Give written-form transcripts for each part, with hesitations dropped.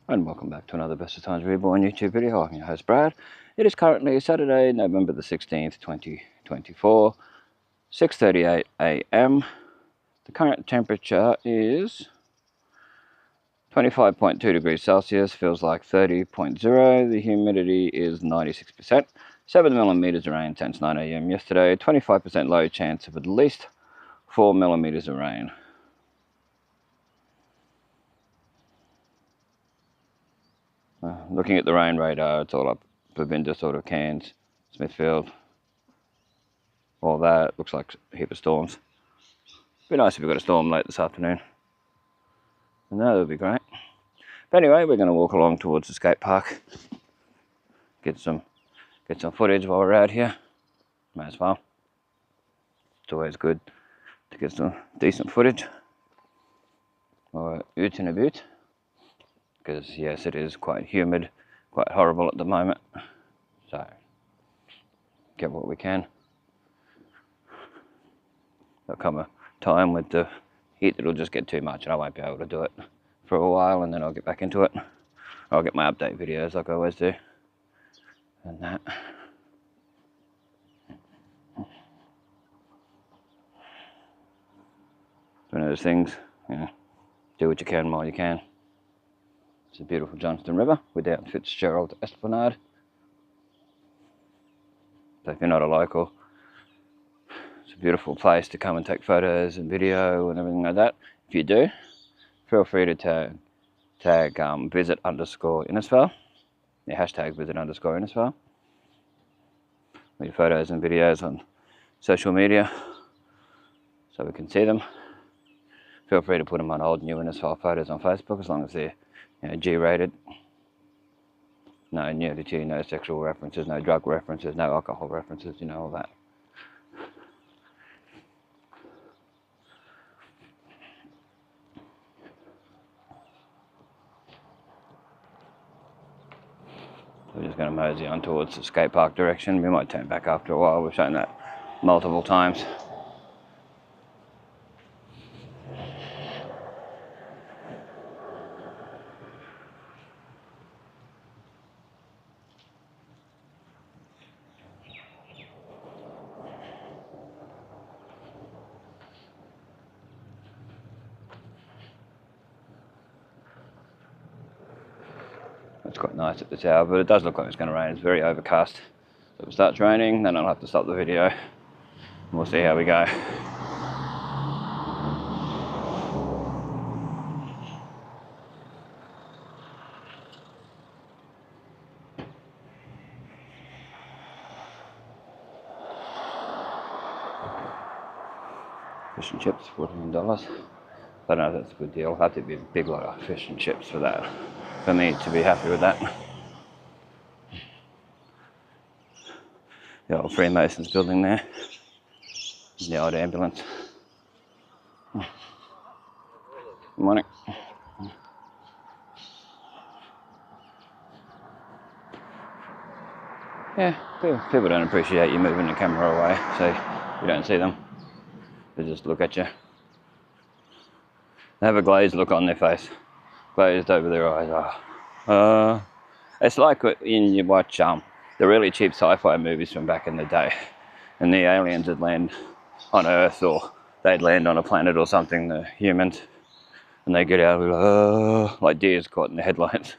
And welcome back to another Bestestimes Reborn YouTube video. I'm your host Brad. It is currently Saturday, November the 16th, 2024, 6:38 AM. The current temperature is 25.2 degrees Celsius, feels like 30.0. The humidity is 96%. 7 millimeters of rain since 9 AM yesterday. 25% low chance of at least 4 millimeters of rain. Looking at the rain radar, it's all up Babinda, sort of Cairns, Smithfield, all that. Looks like a heap of storms. Be nice if we got a storm late this afternoon. And that would be great. But anyway, we're going to walk along towards the skate park. Get some footage while we're out here. Might as well. It's always good to get some decent footage. Or out and about. Because yes, it is quite humid, quite horrible at the moment. So, get what we can. There'll come a time with the heat it'll just get too much and I won't be able to do it for a while, and then I'll get back into it. I'll get my update videos like I always do. And that. One of those things, you know, do what you can while you can. It's a beautiful Johnston River. We're down Fitzgerald Esplanade. So if you're not a local, it's a beautiful place to come and take photos and video and everything like that. If you do, feel free to tag visit_Innisfail. Yeah, hashtag visit_Innisfail. With your photos and videos on social media so we can see them. Feel free to put them on old new Innisfail photos on Facebook as long as they're, you know, G-rated. No nudity, no sexual references, no drug references, no alcohol references, you know, all that. We're just going to mosey on towards the skate park direction. We might turn back after a while. We've shown that multiple times. It's quite nice at this hour, but it does look like it's going to rain. It's very overcast. So if it starts raining, then I'll have to stop the video. We'll see how we go. Fish and chips, $14. I don't know if that's a good deal. I'll have to be a big lot of fish and chips for that. For me to be happy with that. The old Freemasons building there. The old ambulance. Good morning. Yeah, people don't appreciate you moving the camera away, so you don't see them. They just look at you. They have a glazed look on their face. Glazed over their eyes. It's like when you watch the really cheap sci-fi movies from back in the day, and the aliens would land on Earth, or they'd land on a planet or something, the humans, and they get out like deers caught in the headlights.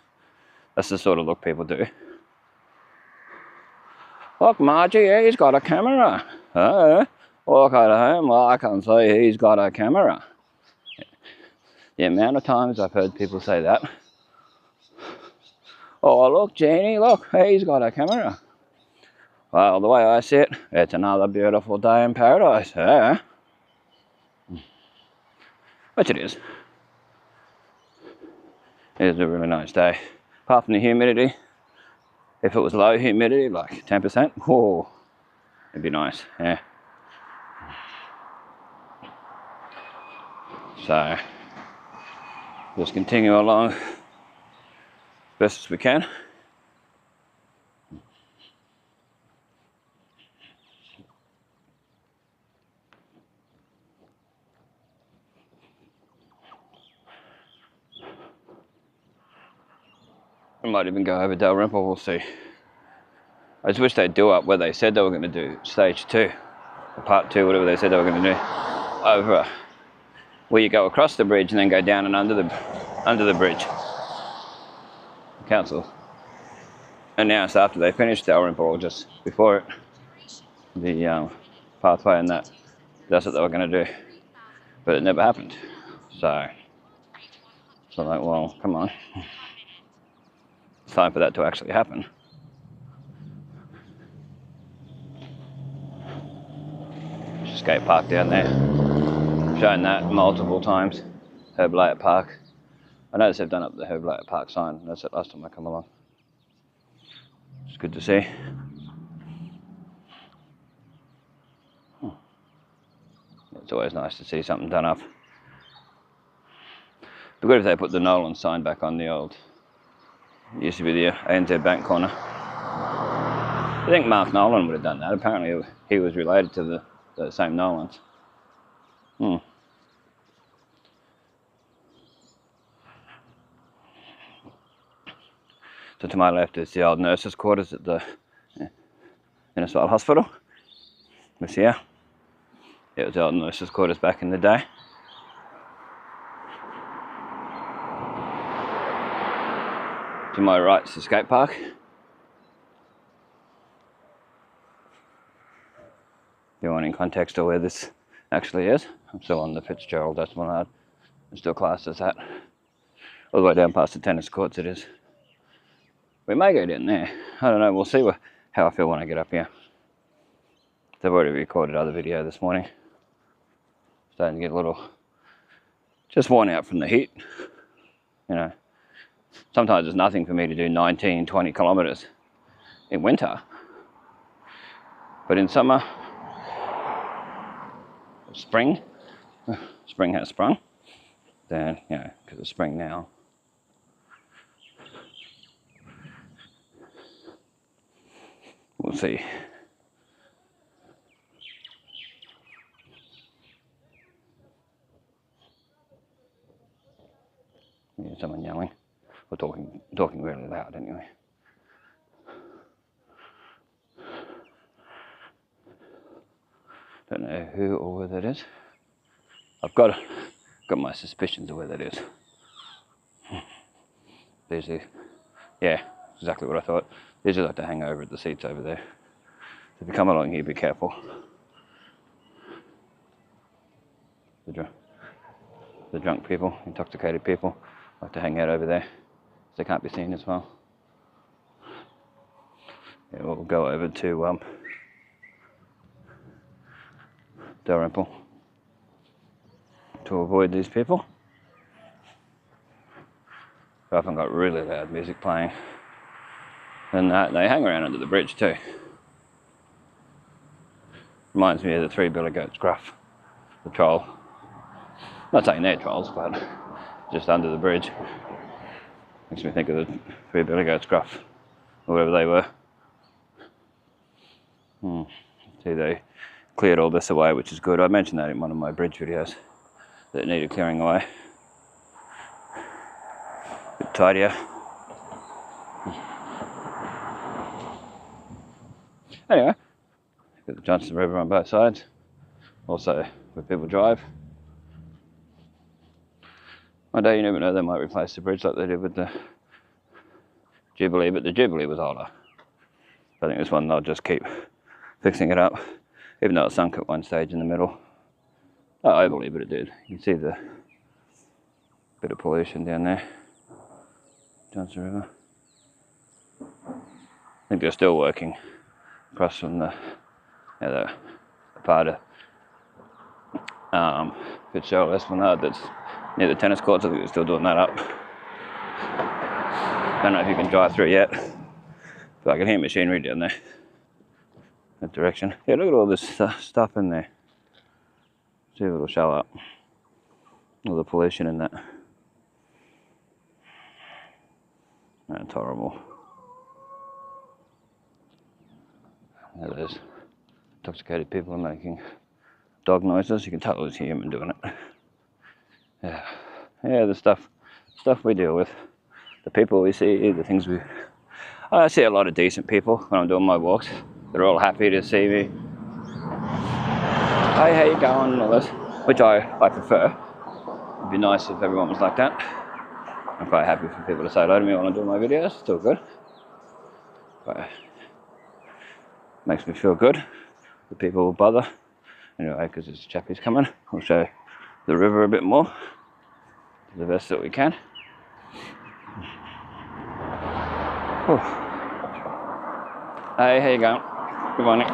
That's the sort of look people do. Look, Margie, he's got a camera. Look at him, well, I can see he's got a camera. The amount of times I've heard people say that. Oh, look, Jeannie, look, he's got a camera. Well, the way I see it, it's another beautiful day in paradise, Which it is. It is a really nice day. Apart from the humidity. If it was low humidity, like 10%, whoa, it'd be nice, yeah. So, just continue along as best as we can. I might even go over Dalrymple, we'll see. I just wish they'd do up where they said they were going to do stage 2, or part 2, whatever they said they were going to do, over where you go across the bridge and then go down and under the bridge. Council announced after they finished Dalrymple, or just before it, the pathway and that's what they were going to do, but it never happened. So I'm like, well, come on, it's time for that to actually happen. Skate park down there, shown that multiple times. Herb Layer Park. I noticed they've done up the Herb Layer Park sign. That's it last time I come along. It's good to see. It's always nice to see something done up. It'd be good if they put the Nolan sign back on the old. It used to be the ANZ Bank corner. I think Mark Nolan would have done that. Apparently he was related to the same Nolans. So to my left is the old nurses' quarters at the Innisfail Hospital. This here. It was the old nurses' quarters back in the day. To my right is the skate park. If you want in context of where this actually is, I'm still on the Fitzgerald Esplanade. I'm still classed as that. All the way down past the tennis courts it is. We may go down there. I don't know, we'll see how I feel when I get up here. I've already recorded other video this morning. Starting to get a little, just worn out from the heat. You know, sometimes it's nothing for me to do 19, 20 kilometers in winter. But in summer, spring has sprung. Then, you know, because it's spring now. We'll see. Yeah, someone yelling. Or talking really loud anyway. Don't know who or where that is. I've got my suspicions of where that is. There's the, yeah, exactly what I thought. They just like to hang over at the seats over there. So if you come along here, be careful. The drunk people, intoxicated people, like to hang out over there. So they can't be seen as well. Yeah, we'll go over to Dalrymple to avoid these people. They often got really loud music playing. And they hang around under the bridge too. Reminds me of the Three Billy Goats Gruff, the troll. Not saying they're trolls, but just under the bridge. Makes me think of the Three Billy Goats Gruff, or whatever they were. See, they cleared all this away, which is good. I mentioned that in one of my bridge videos, that it needed clearing away. A bit tidier. Anyway, got the Johnson River on both sides. Also, where people drive. One day you never know, they might replace the bridge like they did with the Jubilee, but the Jubilee was older. I think this one they'll just keep fixing it up, even though it sunk at one stage in the middle. Not overly, but it did. You can see the bit of pollution down there. Johnson River. I think they're still working across from the part of Fitzgerald Esplanade that's near the tennis courts. I think they're still doing that up. Don't know if you can drive through yet, but I can hear machinery down there. That direction. Yeah, look at all this stuff in there. See if it'll show up. All the pollution in that. That's horrible. There it is. Intoxicated people are making dog noises. You can tell it was a human doing it. Yeah, the stuff we deal with. the people we see, the things we... I see a lot of decent people when I'm doing my walks. They're all happy to see me. Hey, how you going? And all this, which I prefer. It'd be nice if everyone was like that. I'm quite happy for people to say hello to me when I'm doing my videos. It's all good. But makes me feel good. The people will bother. Anyway, because this chappie's coming, I'll show you the river a bit more. The best that we can. Whew. Hey, how you going? Good morning.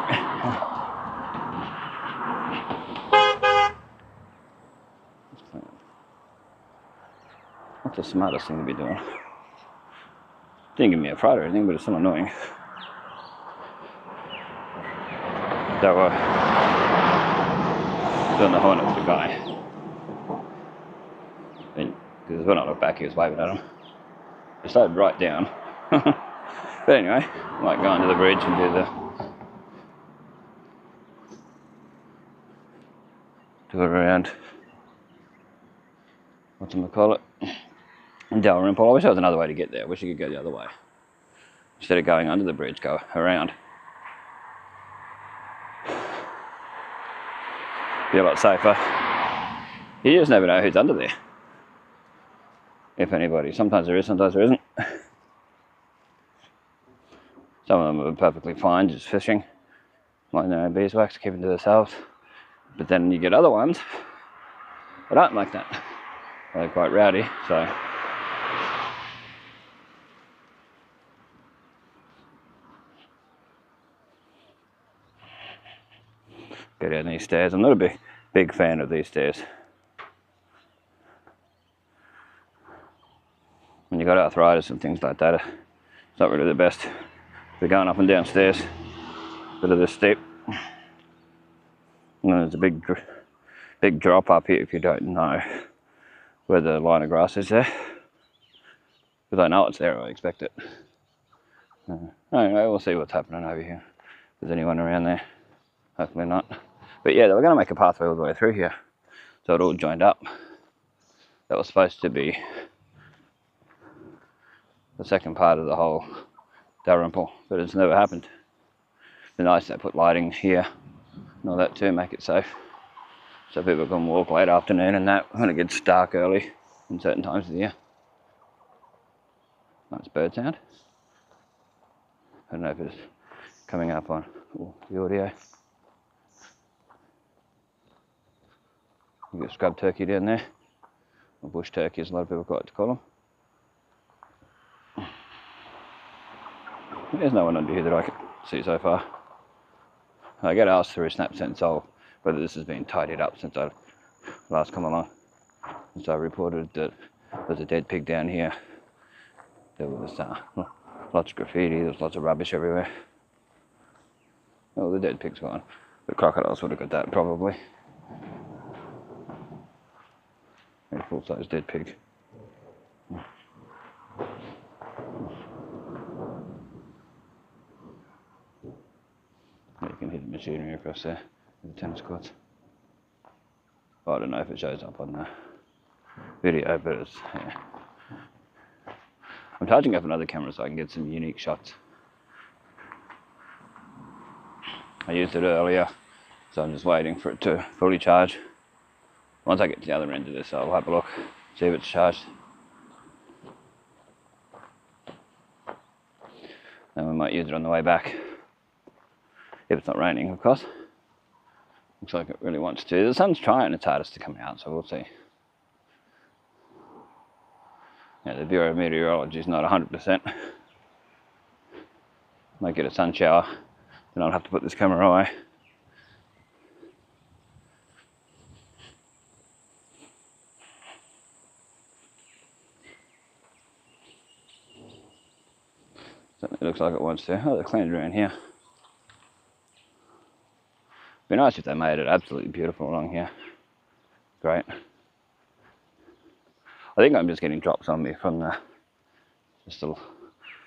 What's the smartest thing to be doing? Didn't give me a fright or anything, but it's still annoying. That were doing the horn at the guy. Because when I looked back, he was waving at him. He slowed right down. But anyway, I might go under the bridge and do it around, whatchamacallit, Dalrymple. I wish there was another way to get there. I wish you could go the other way. Instead of going under the bridge, go around. Be a lot safer. You just never know who's under there. If anybody. Sometimes there is, sometimes there isn't. Some of them are perfectly fine, just fishing. Like their own beeswax, keeping to themselves. But then you get other ones that aren't like that. They're quite rowdy, so. Go down these stairs. I'm not a big fan of these stairs. When you've got arthritis and things like that, it's not really the best. We're going up and down stairs, bit of this steep. And there's a big drop up here if you don't know where the line of grass is there. Because I know it's there, I expect it. Anyway, we'll see what's happening over here. If there's anyone around there. Hopefully not. But yeah, they were going to make a pathway all the way through here. So it all joined up. That was supposed to be the second part of the whole Dalrymple, but it's never happened. It'd be nice they put lighting here and all that too, make it safe. So people can walk late afternoon and that when it gets dark early in certain times of the year. Nice bird sound. I don't know if it's coming up on the audio. You got scrub turkey down there, or bush turkey as a lot of people like to call them. There's no one under here that I can see so far. I get asked through Snapchat whether this has been tidied up since I last come along. Since I reported that there's a dead pig down here. There was lots of graffiti, there's lots of rubbish everywhere. Oh, the dead pig's gone. The crocodiles would have got that probably. A full-size dead pig. You can hear the machinery across there with the tennis courts. Well, I don't know if it shows up on the video, but it's, yeah. I'm charging up another camera so I can get some unique shots. I used it earlier, so I'm just waiting for it to fully charge. Once I get to the other end of this, I'll have a look, see if it's charged. Then we might use it on the way back. If it's not raining, of course. Looks like it really wants to. The sun's trying its hardest to come out, so we'll see. Yeah, the Bureau of Meteorology is not 100%. Might get a sun shower, then I'll have to put this camera away. It looks like it wants to. Oh, they're cleaned around here. Be nice if they made it absolutely beautiful along here. Great. I think I'm just getting drops on me from the little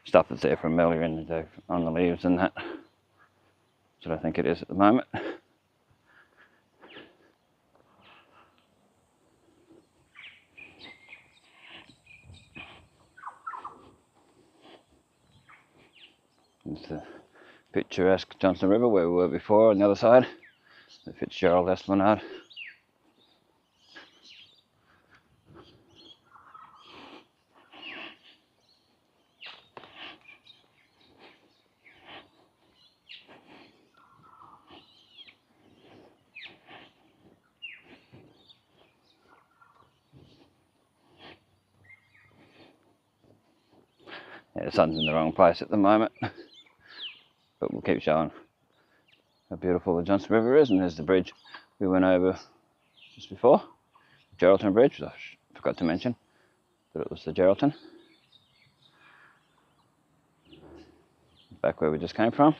stuff that's there from earlier in the day on the leaves and that. That's what I think it is at the moment. It's the picturesque Johnstone River where we were before on the other side, the Fitzgerald Esplanade. Yeah, the sun's in the wrong place at the moment, but we'll keep showing how beautiful the Johnstone River is. And there's the bridge we went over just before, Geraldton Bridge, which I forgot to mention that it was the Geraldton, back where we just came from.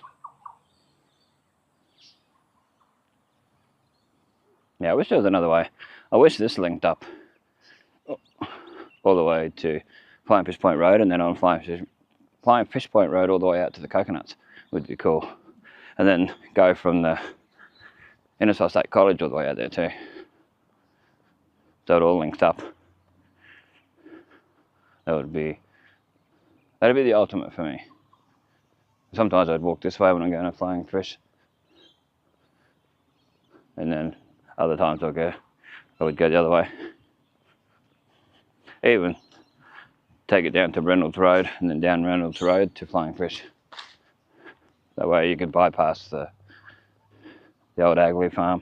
Yeah, I wish there was another way. I wish this linked up all the way to Flying Fish Point Road, and then on Flying Fish Point Road all the way out to the Coconuts would be cool. And then go from the Innisfail State College all the way out there too. So it all links up. That'd be the ultimate for me. Sometimes I'd walk this way when I'm going to Flying Fish, and then other times I would go the other way. Even take it down to Reynolds Road and then down Reynolds Road to Flying Fish. That way you could bypass the old Agley farm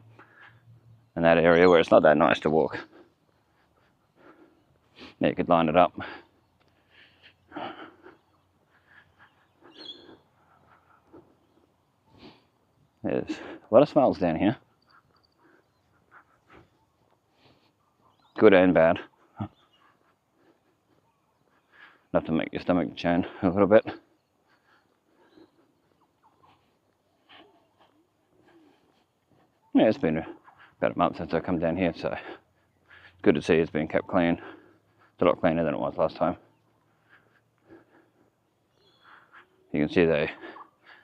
and that area where it's not that nice to walk. Yeah, you could line it up. There's a lot of smells down here. Good and bad. Enough to make your stomach churn a little bit. Yeah, it's been about a month since I come down here, so it's good to see it's been kept clean. It's a lot cleaner than it was last time. You can see they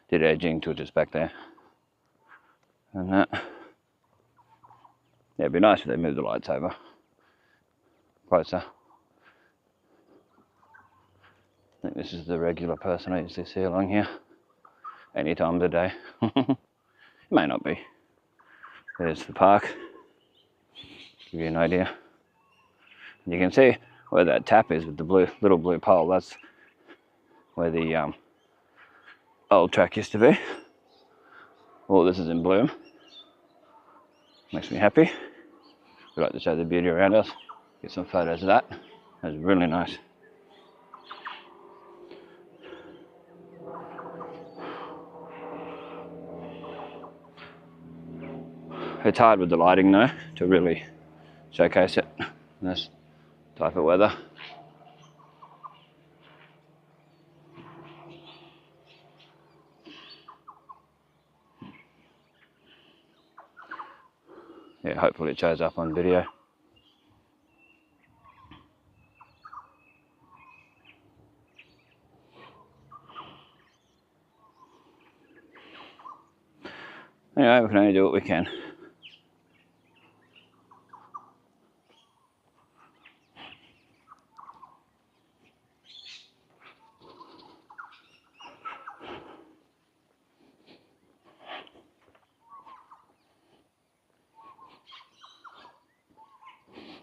did edging to just back there. And that. Yeah, it'd be nice if they moved the lights over closer. I think this is the regular person I usually see along here any time of the day. It may not be. There's the park. Give you an idea. You can see where that tap is with the little blue pole. That's where the old track used to be. All this is in bloom. Makes me happy. We like to show the beauty around us. Get some photos of that. That's really nice. It's hard with the lighting though to really showcase it in this type of weather. Yeah, hopefully it shows up on video. Anyway, we can only do what we can.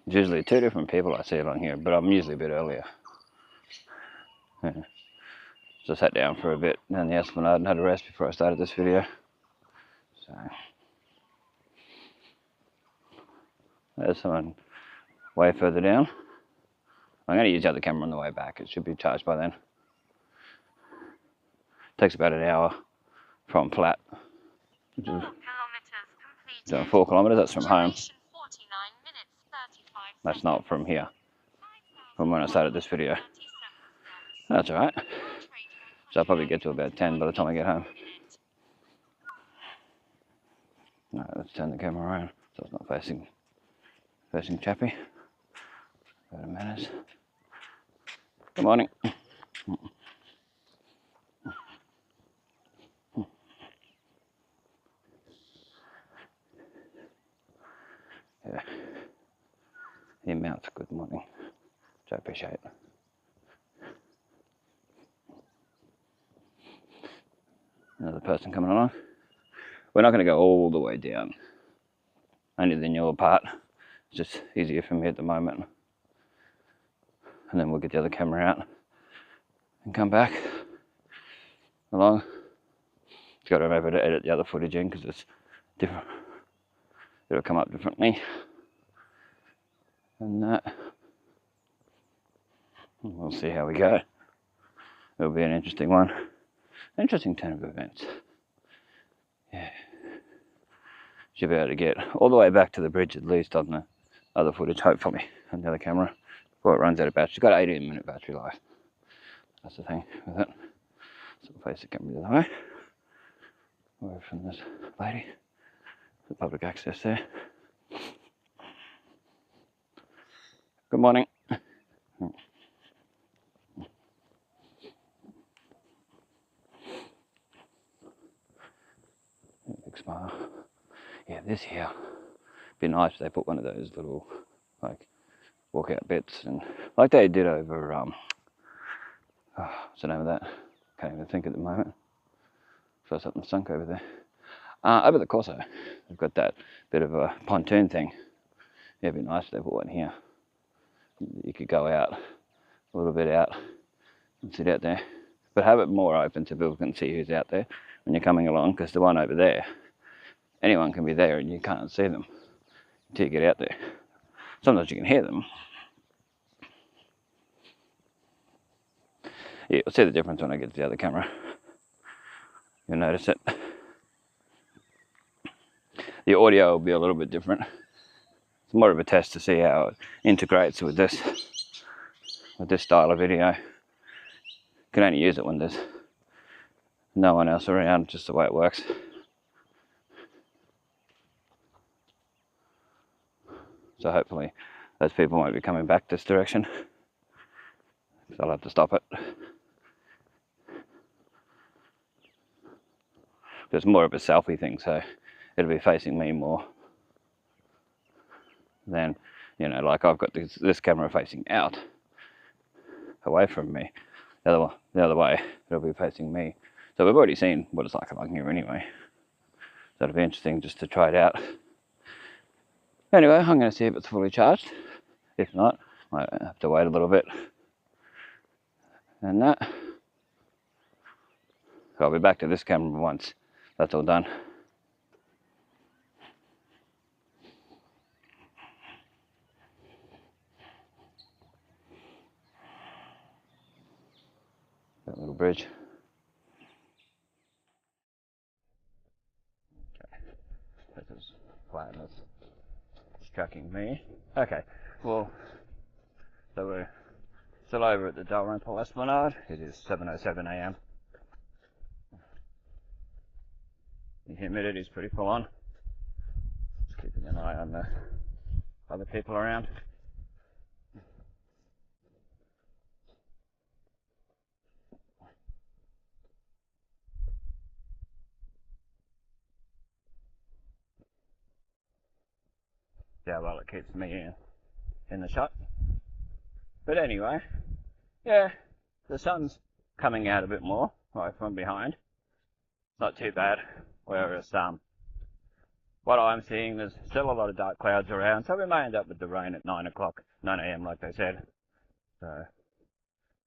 It's usually two different people I see along here, but I'm usually a bit earlier. Yeah. So I sat down for a bit down the Esplanade and had a rest before I started this video. So there's someone way further down. I'm going to use the other camera on the way back. It should be charged by then. It takes about an hour from Platt. 4 kilometers completed. 4 kilometers, that's from home. That's not from here, from when I started this video. That's alright. So I'll probably get to about 10 by the time I get home. Alright, let's turn the camera around so it's not facing Chappie. Go to manners. Good morning. Yeah. He mounts good morning, which I appreciate. Another person coming along. We're not going to go all the way down, only the newer part. It's just easier for me at the moment. And then we'll get the other camera out and come back along. Just got to remember to edit the other footage in because it's different. It'll come up differently. And that. We'll see how we go. It'll be an interesting one. Interesting turn of events. Yeah. Should be able to get all the way back to the bridge at least on the other footage, hopefully, on the other camera before it runs out of battery. It's got 18-minute battery life. That's the thing with it. So we'll face the camera the other way. Away from this lady. The public access there. Good morning. Big smile. Yeah, this here. Be nice if they put one of those little, like, walkout bits, and like they did over, what's the name of that? Can't even think at the moment. Saw something sunk over there. Over the Corso, they've got that bit of a pontoon thing. Yeah, it'd be nice if they put one here. You could go out, a little bit out, and sit out there. But have it more open so people can see who's out there when you're coming along, because the one over there, anyone can be there and you can't see them until you get out there. Sometimes you can hear them. Yeah, you'll see the difference when I get to the other camera. You'll notice it. The audio will be a little bit different. It's more of a test to see how it integrates with this style of video. You can only use it when there's no one else around, just the way it works. So hopefully those people won't be coming back this direction. So I'll have to stop it. It's more of a selfie thing, so it'll be facing me more than, you know, like I've got this camera facing out, away from me. The other way, it'll be facing me. So we've already seen what it's like along here anyway. So it'll be interesting just to try it out. Anyway, I'm going to see if it's fully charged. If not, I have to wait a little bit. And that. So I'll be back to this camera once that's all done. That little bridge. Okay. This is flat. It's tracking me. Okay. Well, so we're still over at the Dalrymple Esplanade. It is 7:07 AM. The humidity is pretty full on. Just keeping an eye on the other people around. Yeah, well, it keeps me in the shot. But anyway, yeah, the sun's coming out a bit more, right from behind. Not too bad. Whereas what I'm seeing, there's still a lot of dark clouds around, so we may end up with the rain at 9 AM like they said. So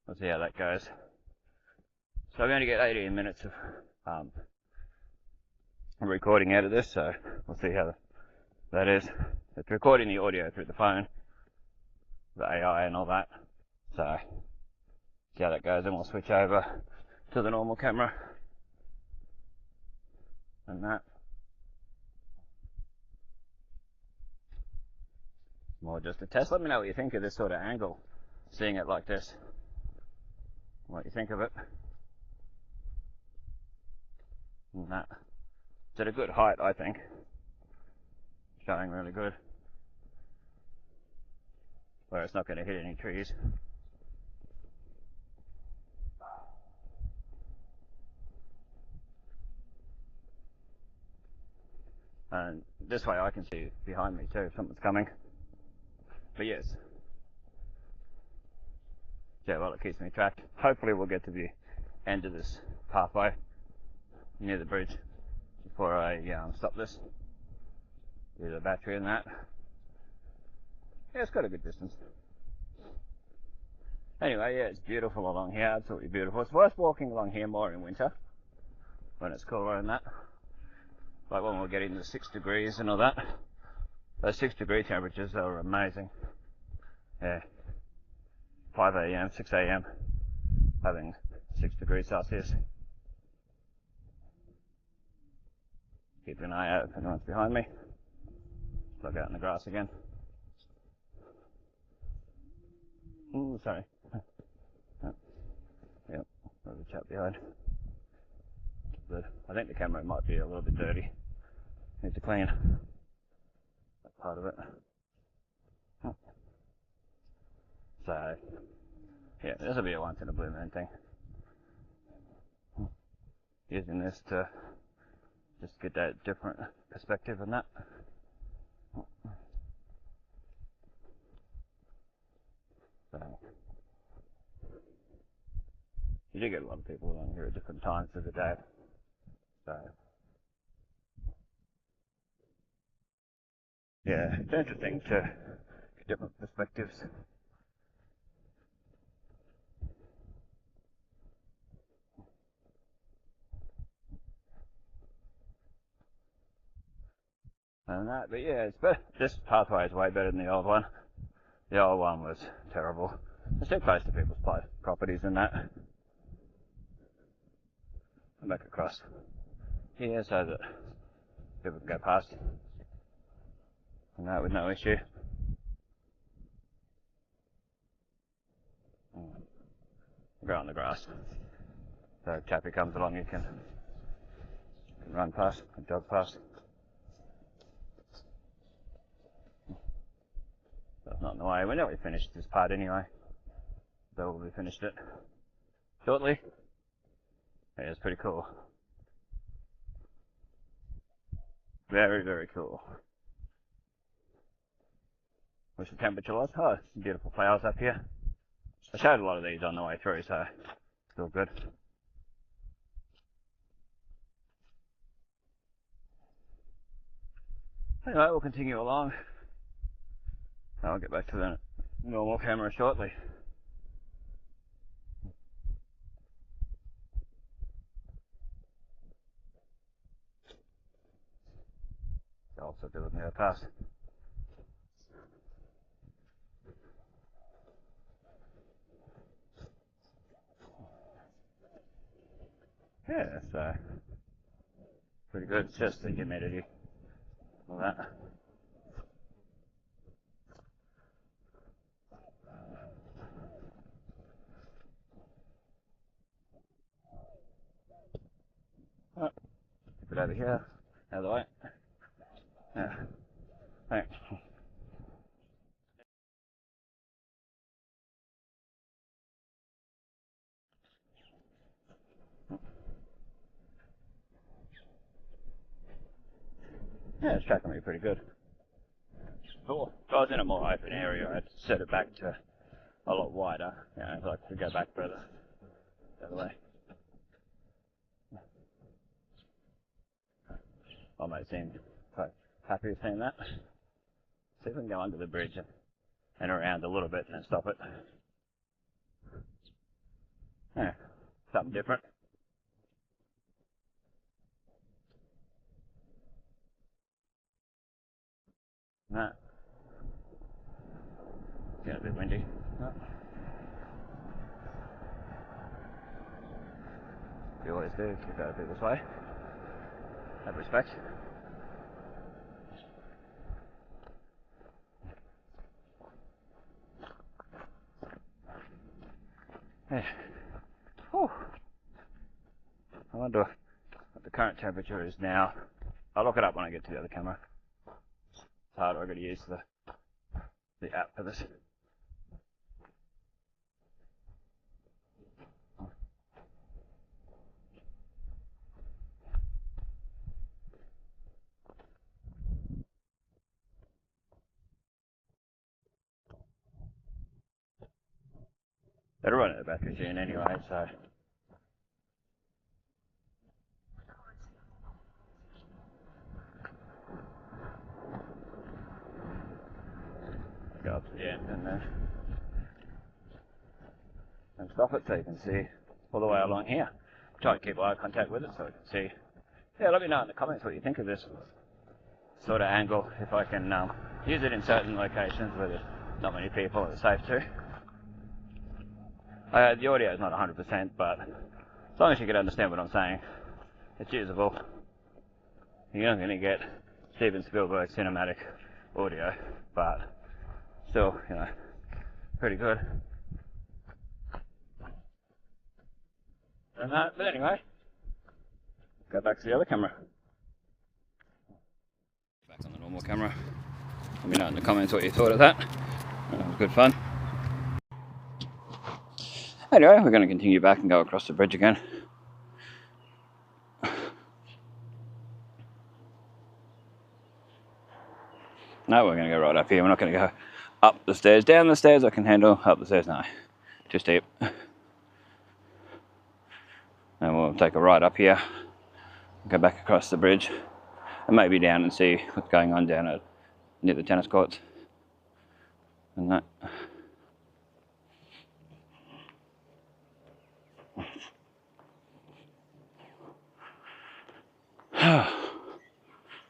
we'll see how that goes. So we're going to get 18 minutes of recording out of this, so we'll see how that is. It's recording the audio through the phone, the AI and all that. So see how that goes, and we'll switch over to the normal camera and that. More just a test. Let me know what you think of this sort of angle, seeing it like this. What you think of it. And that. It's at a good height, I think. Showing really good. Where it's not going to hit any trees. And this way I can see behind me too if something's coming. But yes. Yeah, well, it keeps me tracked. Hopefully we'll get to the end of this pathway near the bridge before I stop this. Use the battery in that. Yeah, it's got a good distance. Anyway, yeah, it's beautiful along here, absolutely beautiful. It's worth walking along here more in winter, when it's cooler and that. Like when we're getting to 6 degrees and all that. Those 6-degree temperatures are amazing. Yeah. 5 AM, 6 AM, having 6 degrees Celsius. Keep an eye out if anyone's behind me. Look out in the grass again. Ooh, sorry. Yep, there's a chap behind. But I think the camera might be a little bit dirty. Need to clean that part of it. So, yeah, this will be a once in a blue moon thing. Using this to just get that different perspective on that. So, you do get a lot of people along here at different times of the day. So, yeah, it's interesting to get different perspectives. And that, but yeah, it's better. This pathway is way better than the old one. The old one was terrible. It's too close to people's properties and that. I'm back across here so that people can go past and that with no issue. Go on the grass. So if Chappie comes along, you can run past and jog past. That's not in the way. We're nearly finished this part anyway. So we'll be finished it shortly. Yeah, it's pretty cool. Very, very cool. Wish the temperature was. Oh, some beautiful flowers up here. I showed a lot of these on the way through, so still good. Anyway, we'll continue along. I'll get back to the normal camera shortly. I'll also do it near the pass. Yeah, so pretty good. It's just the humidity. All that. Oh, keep it over here. Out of the way. Yeah. Thanks. Yeah, it's tracking me pretty good. Cool. If I was in a more open area, I'd set it back to a lot wider. You know, if I could go back further the other way. I might seem quite happy with seeing that. See if we can go under the bridge and around a little bit and then stop it. Yeah, something different. No. It's getting a bit windy. No. You always do if you go a bit this way. Have respect. Yeah. Whew. I wonder what the current temperature is now. I'll look it up when I get to the other camera. It's hard, I've got to use the app for this. They're running the batteries in anyway, so and stop it so you can see all the way along here. Try and keep eye contact with it so you can see. Yeah, let me know in the comments what you think of this sort of angle, if I can use it in certain locations where there's not many people and it's safe to. The audio is not 100%, but as long as you can understand what I'm saying, it's usable. You're not going to get Steven Spielberg cinematic audio, but still, you know, pretty good. But anyway, go back to the other camera. Back on the normal camera. Let me know in the comments what you thought of that. It was good fun. Anyway, we're going to continue back and go across the bridge again. No, we're going to go right up here. We're not going to go up the stairs. Down the stairs I can handle, up the stairs no. Too steep. And we'll take a ride up here, go back across the bridge, and maybe down and see what's going on down near the tennis courts. And that.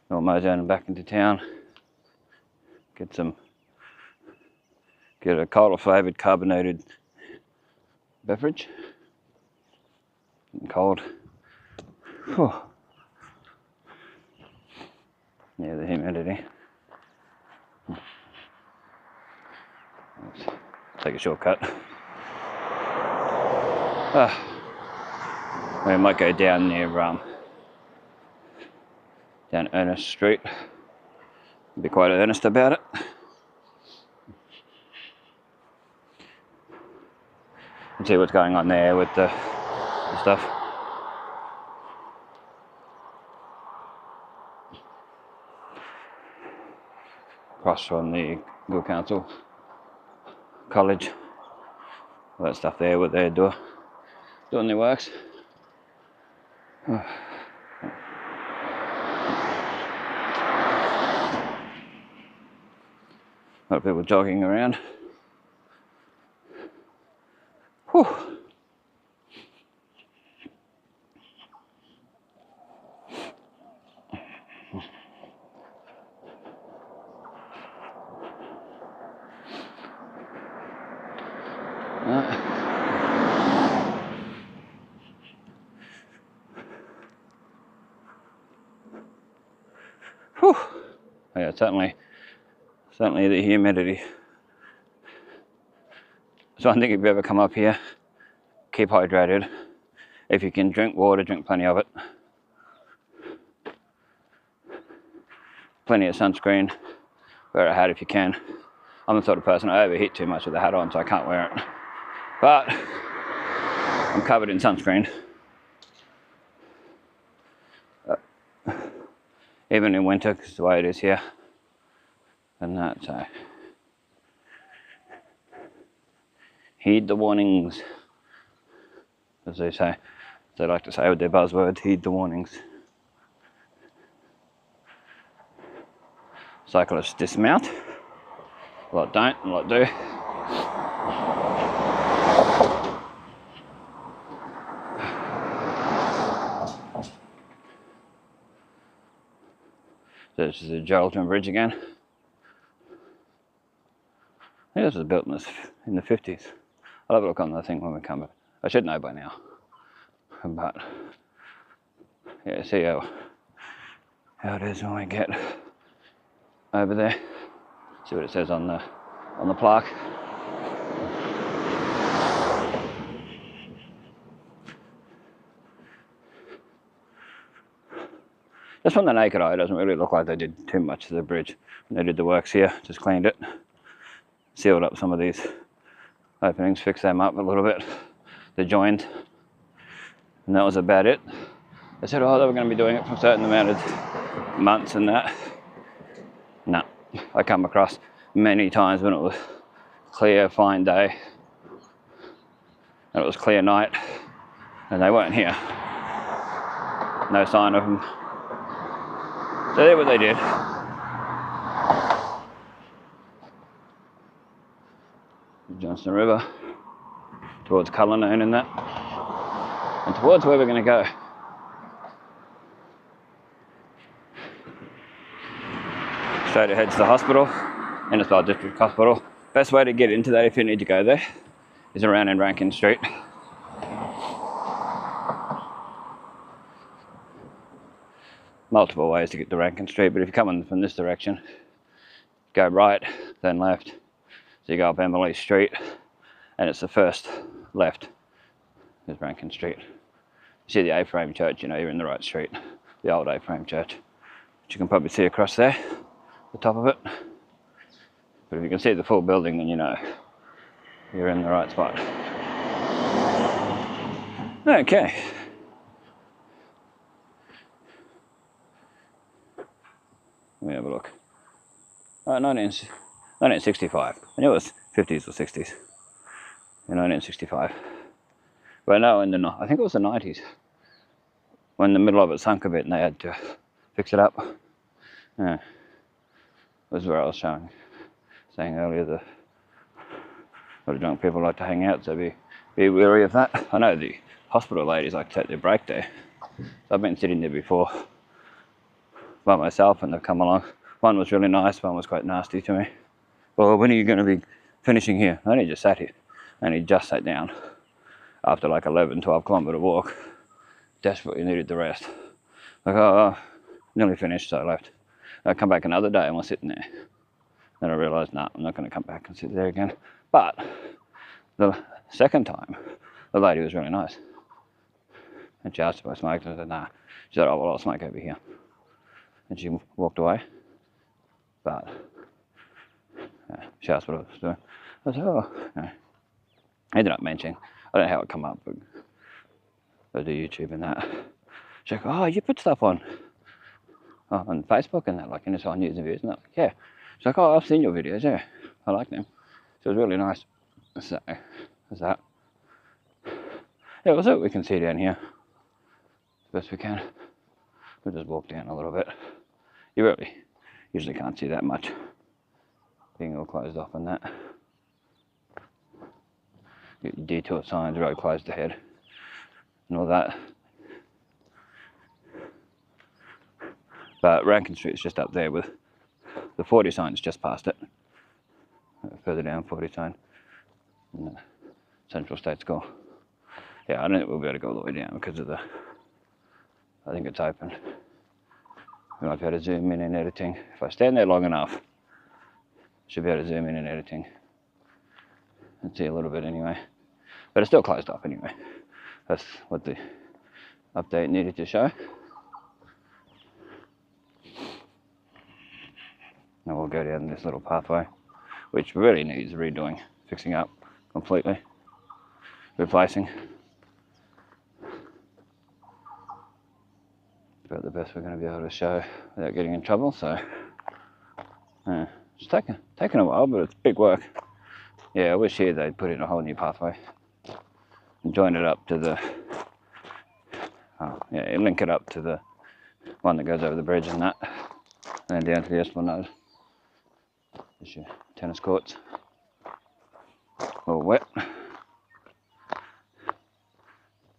We'll mow down and back into town. Get a cola flavoured carbonated beverage. Cold. Whew. Yeah, the humidity. Let's take a shortcut. We might go down near down Ernest Street. Be quite earnest about it. And see what's going on there with the stuff. Across from the Good Council College. All that stuff there, what they're doing their works. A lot of people jogging around. Whew. Whew. Yeah, certainly the humidity. So I think if you ever come up here, keep hydrated. If you can drink water, drink plenty of it. Plenty of sunscreen. Wear a hat if you can. I'm the sort of person I overheat too much with the hat on, so I can't wear it. But I'm covered in sunscreen. Even in winter, because the way it is here. And that, so heed the warnings, as they say. They like to say with their buzzwords, heed the warnings. Cyclists dismount. A lot don't, a lot do. So this is the Geraldton Bridge again. I think this was built in the 50s. I'll have a look on the thing when we come. I should know by now. But yeah, see how it is when we get over there. See what it says on the plaque. Just from the naked eye, it doesn't really look like they did too much to the bridge. When they did the works here, just cleaned it, sealed up some of these openings, fixed them up a little bit, the joins, and that was about it. They said, oh, they were going to be doing it for a certain amount of months and that. No, I come across many times when it was clear, fine day, and it was clear night, and they weren't here. No sign of them. So that's what they did. Johnson River, towards Cullinan and that, and towards where we're going to go. Straight ahead to the hospital, Innisfail District Hospital. Best way to get into that if you need to go there is around in Rankin Street. Multiple ways to get to Rankin Street, but if you're coming from this direction, go right, then left. So you go up Emily Street, and it's the first left is Rankin Street. You see the A-frame church, you know you're in the right street. The old A-frame church, which you can probably see across there, the top of it. But if you can see the full building, then you know you're in the right spot. Okay. Let me have a look. 1965. I knew it was 50s or 60s. In 1965. But no, I think it was the 90s. When the middle of it sunk a bit and they had to fix it up. Yeah. This is where I was saying earlier that a lot of drunk people like to hang out, so be wary of that. I know the hospital ladies like to take their break there. I've been sitting there before by myself and they've come along. One was really nice, one was quite nasty to me. Well, when are you going to be finishing here? I only just sat here. I only just sat down after like 11, 12 kilometre walk. Desperately needed the rest. Like, oh, nearly finished, so I left. I come back another day and we're sitting there. Then I realised, no, I'm not going to come back and sit there again. But the second time, the lady was really nice. And she asked if I smoked, and I said, nah. She said, oh, well, I'll smoke over here. And she walked away. But she asked what I was doing. I said, oh, no. I ended up mentioning, I don't know how it come up, but I do YouTube and that. She's like, oh, you put stuff on Facebook and that, like Innisfail News and Views and that. Like, yeah. She's like, oh, I've seen your videos, yeah. I like them. So it was really nice. So, there's that. Yeah, we'll see what we can see down here. As best we can. We'll just walk down a little bit. You really usually can't see that much. Being all closed off and that. Get your detour signs, road closed ahead. And all that. But Rankin Street's just up there with the 40 signs just past it. Further down, 40 sign. And the Central State School. Yeah, I don't think we'll be able to go all the way down because of I think it's open. We might be able to zoom in editing. If I stand there long enough, should be able to zoom in editing. And see a little bit anyway. But it's still closed off anyway. That's what the update needed to show. Now we'll go down this little pathway, which really needs redoing, fixing up completely, replacing. About the best we're going to be able to show without getting in trouble. So it's taken a while, but it's big work. Yeah, I wish here they'd put in a whole new pathway and join it up to the link it up to the one that goes over the bridge and that, and then down to the Esplanade. There's your tennis courts, all wet.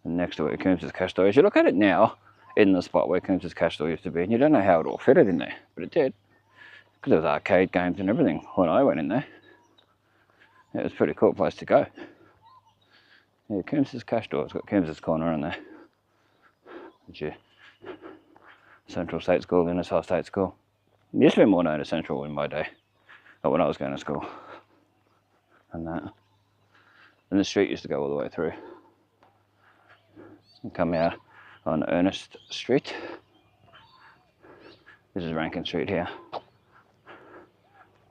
And next to where Coombs' cash store is, you look at it now in the spot where Coombs' cash store used to be, and you don't know how it all fitted in there, but it did, because there was arcade games and everything when I went in there. It was a pretty cool place to go. Yeah, Coombs' cash store, it's got Coombs' corner in there. It's your Central State School, Innisfail State School. It used to be more known as Central in my day, but when I was going to school. And that. And the street used to go all the way through. And come out on Ernest Street. This is Rankin Street here.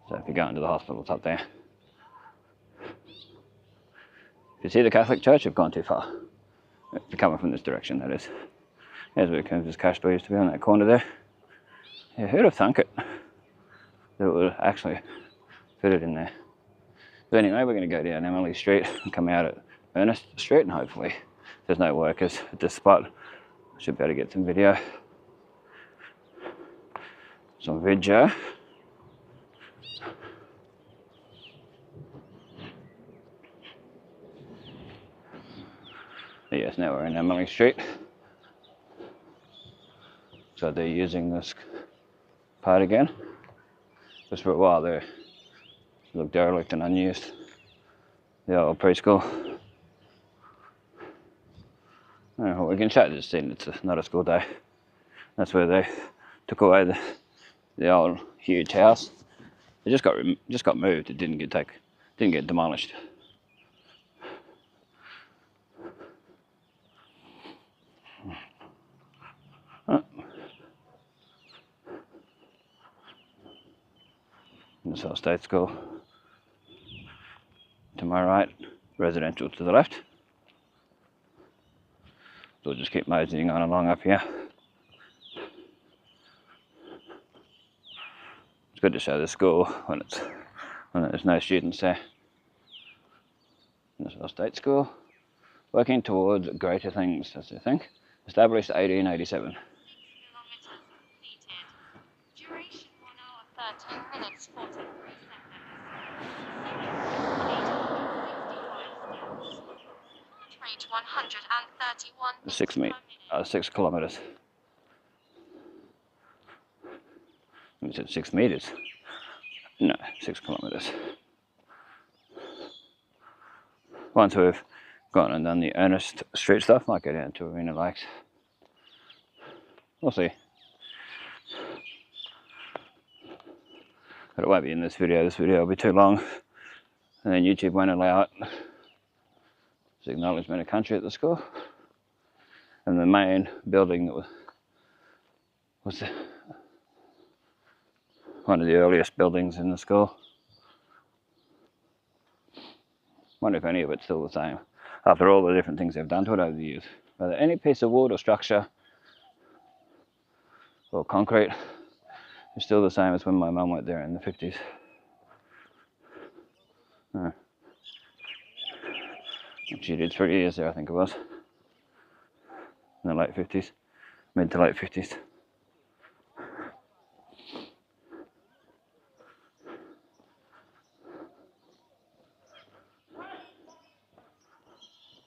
So if you're going to the hospital, it's up there. If you see the Catholic Church, you've gone too far. If you're coming from this direction, that is. Here's where Coombs' cash store used to be, on that corner there. Yeah, who'd have thunk it? That it would actually fit it in there. But anyway, we're going to go down Emily Street and come out at Ernest Street, and hopefully, if there's no workers at this spot, I should be able to get some video. Some video. yes, now we're in Emily Street. So they're using this part again. Just for a while they looked derelict and unused. The old preschool. Well, we can show this scene, it's not a school day. That's where they took away the old huge house. It just got moved, it didn't get demolished. Innisfail State School to my right, residential to the left. So we'll just keep moseying on along up here. It's good to show the school when there's no students there. Innisfail State School, working towards greater things, that's the thing. Established 1887. Duration 1 hour 13 minutes 43 seconds. Rate 131 6 kilometers. You said 6 meters. No, 6 kilometers. Once we've gone and done the Ernest Street stuff, might go down to Warrina Lakes. We'll see. But it won't be in this video. This video will be too long. And then YouTube won't allow it. It's acknowledgement of country at the school. And the main building that was one of the earliest buildings in the school. Wonder if any of it's still the same after all the different things they've done to it over the years. Whether any piece of wood or structure or concrete is still the same as when my mum went there in the 50s. She did 3 years there, I think it was. In the late 50s, mid to late 50s.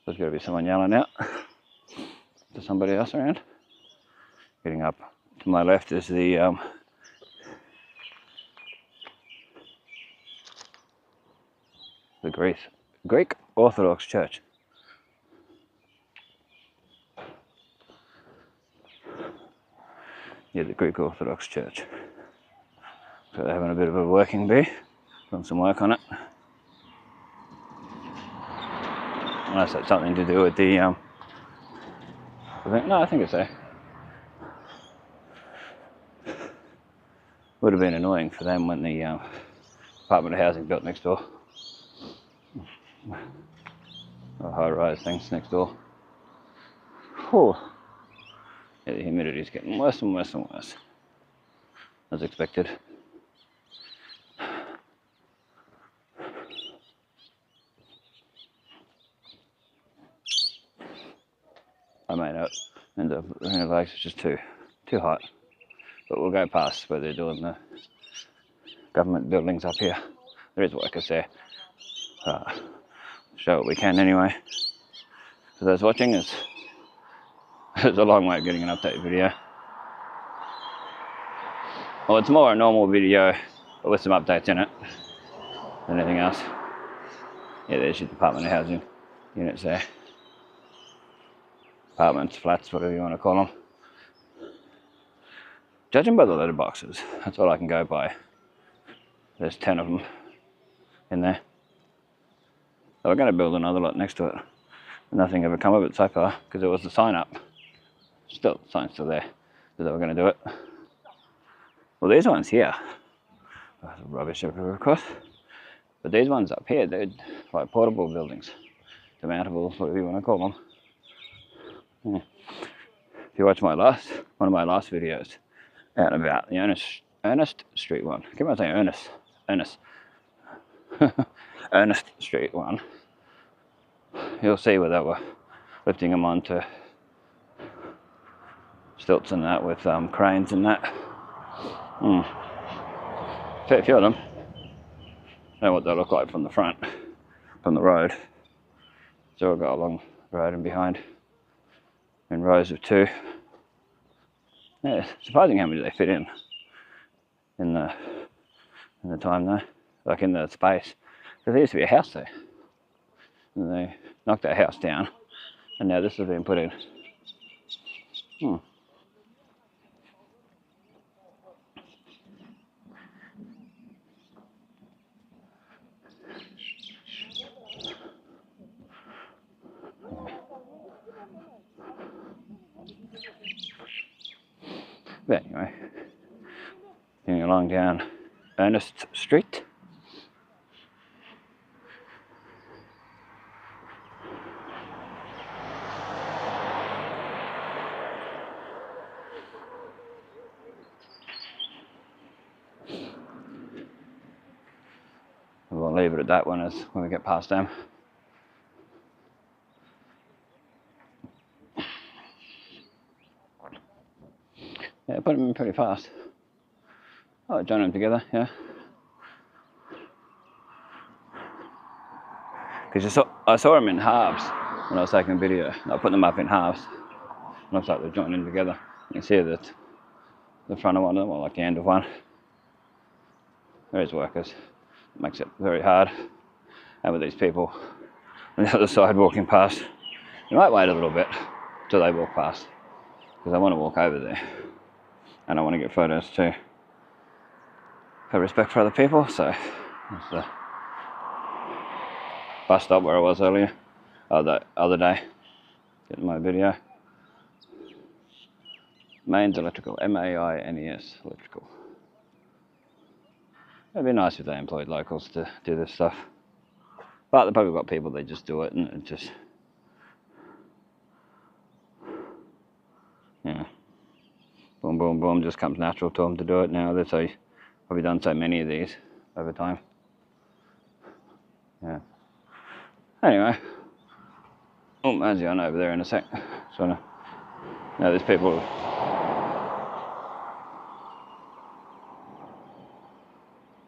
There's got to be someone yelling out to somebody else around. Getting up to my left is the Greek Orthodox Church. Yeah, the Greek Orthodox Church. So they're having a bit of a working bee, done some work on it. Unless that's something to do with the I think it's there. Would have been annoying for them when the Department of Housing built next door. Or high-rise things next door. Whew. Yeah, the humidity's getting worse and worse and worse. As expected. I may not end up in the lakes, it's just too hot. But we'll go past where they're doing the government buildings up here. There is workers there. Show what we can anyway. For those watching, it's a long way of getting an update video. Well, it's more a normal video, but with some updates in it than anything else. Yeah, there's your Department of Housing units there. Apartments, flats, whatever you want to call them. Judging by the letterboxes, that's all I can go by. There's 10 of them in there. So we're going to build another lot next to it. Nothing ever come of it so far because there was the sign up. Still, the sign's still there. So they were going to do it. Well, these ones here, rubbish everywhere, of course. But these ones up here, they're like portable buildings, demountables, whatever you want to call them. Yeah. If you watch one of my last videos out and about the Ernest Street one, I keep on saying Ernest Street one, you'll see where they were lifting them onto stilts and that with cranes and that. Fair few of them. I know what they look like from the front, from the road. So I'll go along the road and behind. in rows of 2. Yeah, surprising how many they fit in the time though, like in the space. Because there used to be a house there, and they knocked that house down, and now this has been put in. But anyway, going along down Ernest Street. We'll leave it at that one as when we get past them. Yeah, put them in pretty fast. Oh, join them together, yeah. Because I saw them in halves when I was taking a video. I put them up in halves. Looks like they're joining together. You can see that the front of one of them, or like the end of one. There is workers. It makes it very hard. And with these people on the other side walking past, you might wait a little bit till they walk past, because I want to walk over there and I want to get photos too. Have respect for other people. So that's the bus stop where I was earlier, the other day, getting my video. Mains Electrical, M-A-I-N-E-S, electrical. It'd be nice if they employed locals to do this stuff. But they've probably got people that just do it, and it just, yeah, boom, boom, boom, just comes natural to them to do it now. They've probably done so many of these over time. Yeah. Anyway, oh, Mazzy on over there in a sec. So now there's people.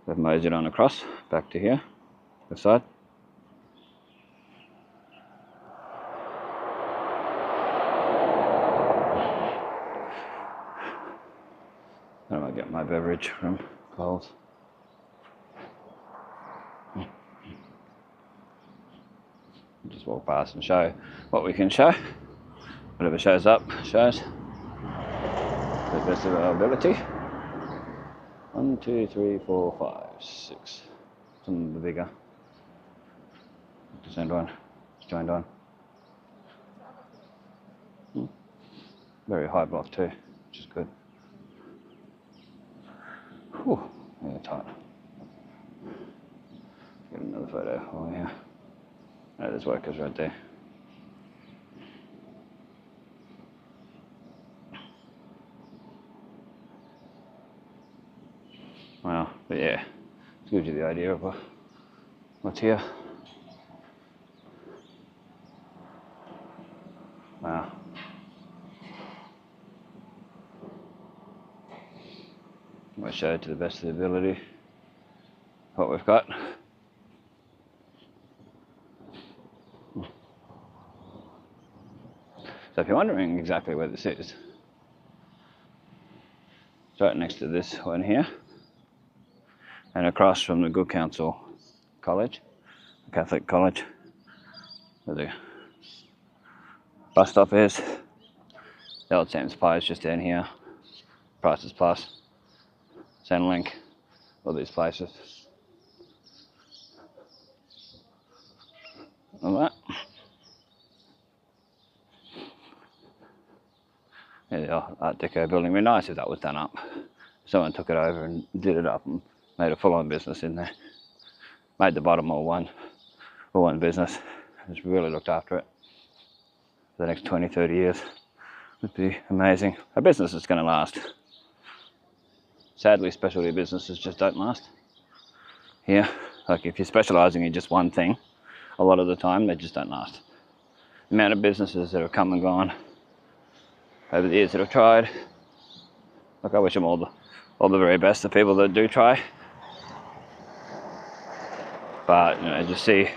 They've moseyed on across back to here, this side. I might get my beverage from Coles. Just walk past and show what we can show. Whatever shows up, shows. The best of our ability. 1, 2, 3, 4, 5, 6. Some of the bigger. Just end one. Just joined on. Very high block too, which is good. Whew, yeah, tight. Get another photo. Oh yeah. Oh, there's workers right there. Wow, but yeah, it gives you the idea of what's here. Wow. I'll show it to the best of the ability what we've got. So if you're wondering exactly where this is, it's right next to this one here, and across from the Good Counsel College, Catholic College, where the bus stop is. The old Sam's Pie is just down here. Prices Plus, Centrelink, all these places. All that. Yeah, the Art Deco building. It'd be nice if that was done up. Someone took it over and did it up and made a full-on business in there. Made the bottom all one business. Just really looked after it for the next 20, 30 years. Would be amazing. A business that's going to last. Sadly, specialty businesses just don't last. Here, like if you're specialising in just one thing, a lot of the time they just don't last. The amount of businesses that have come and gone over the years that have tried. Look, I wish them all the very best, the people that do try. But you know, just see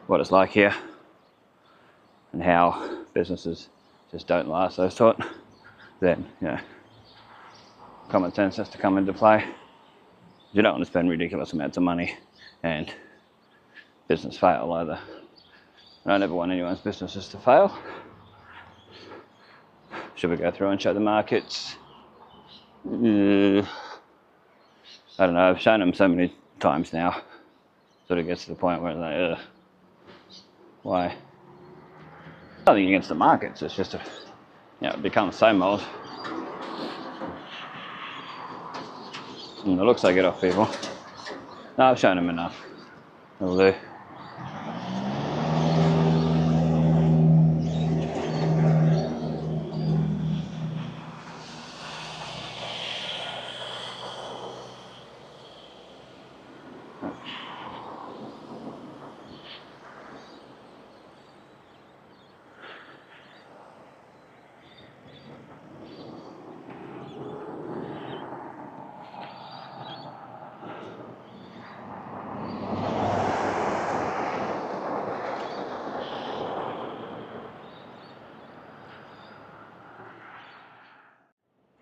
what it's like here and how businesses just don't last, those sort, then, you know, common sense has to come into play. You don't want to spend ridiculous amounts of money and business fail either. I don't ever want anyone's businesses to fail. Should we go through and show the markets? I don't know, I've shown them so many times now. Sort of gets to the point where they're like, why? Nothing against the markets, it's just, it becomes so old. And the looks I get off people. No, I've shown them enough. It'll do.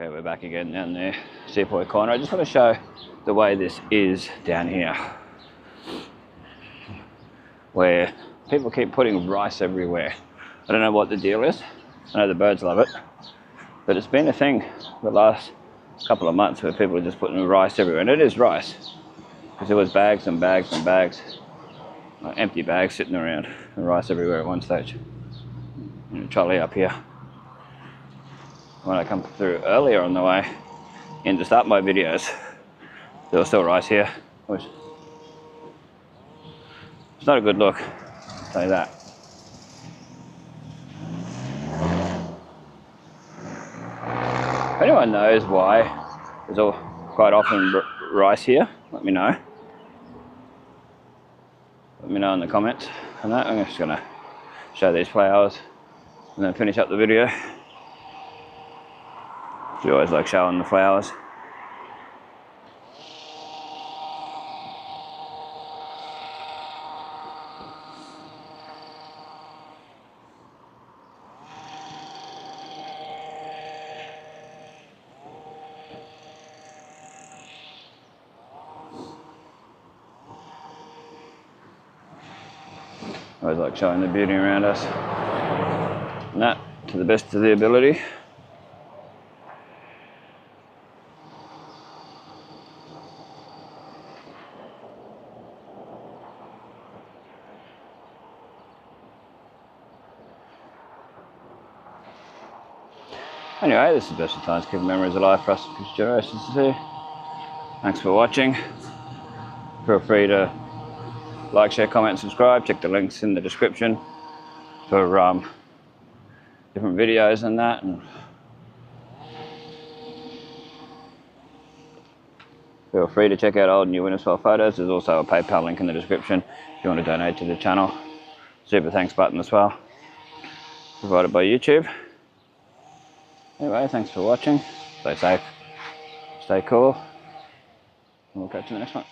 Okay, we're back again down there, Sepoy corner. I just want to show the way this is down here, where people keep putting rice everywhere. I don't know what the deal is. I know the birds love it, but it's been a thing the last couple of months where people are just putting rice everywhere, and it is rice, because there was bags and bags and bags, like empty bags sitting around, and rice everywhere at one stage. Trolley up here. When I come through earlier on the way in to start my videos, there was still rice here, which it's not a good look, I'll tell you that. If anyone knows why there's quite often rice here, let me know. Let me know in the comments on that. I'm just gonna show these flowers and then finish up the video. You always like showing the flowers. Always like showing the beauty around us. And that to the best of the ability. Anyway, this is Bestestimes, keeping memories alive for us future generations to see. Thanks for watching. Feel free to like, share, comment, subscribe. Check the links in the description for different videos and that. And feel free to check out old and new Innisfail photos. There's also a PayPal link in the description if you want to donate to the channel. Super thanks button as well, provided by YouTube. Anyway, thanks for watching. Stay safe, stay cool, and we'll catch you in the next one.